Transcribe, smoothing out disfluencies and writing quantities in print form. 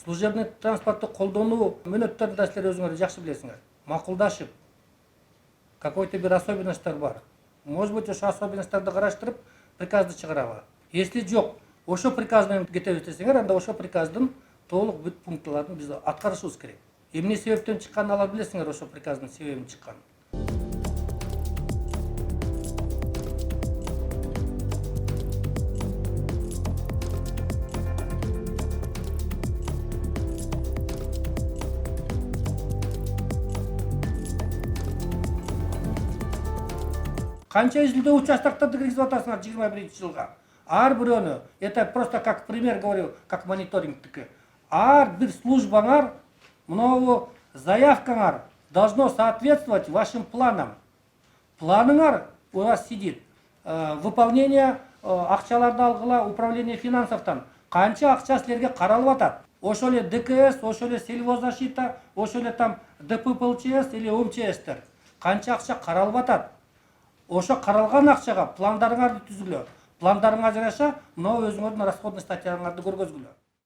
служебный транспортты колдонуу мөөнөттөрүн да силер өзүңөр жакшы билесиңер. Макулдашып, какой-то бир особенностьтар бар. Может быть, ошо особенностьтарды караштырып приказды чыгарабы? Если жок, ошо приказ менен кетебиз десеңер, анда ошо приказдын толук бүт пункттарын биз аткарышыбыз керек. Эмне себептен чыкканын алар билесиңер, ошо приказдын себебин чыкканын. Канча изилдөө участоктарды киргизип атасыңар 21-жылга? Ар бирөөнү, это просто как пример говорю, как мониторингтики. Ар бир службаңар, мынау заявкаңар должно соответствовать вашим планам. Планыңар у вас сидит. Выполнение акчаларды алгыла, управление финансовтан. Канча акча силерге каралып атат? Ошо эле ДКС, ошо эле сельхоззащита, ошо эле там ДППЛЧС или МЧСтер. Канча акча каралып атат? Ошо каралган акчага пландарыңарды түзүлө. Пландарыңа жараша, мына өзүңөрдүн расходный статьяңарды көргөзгүлө.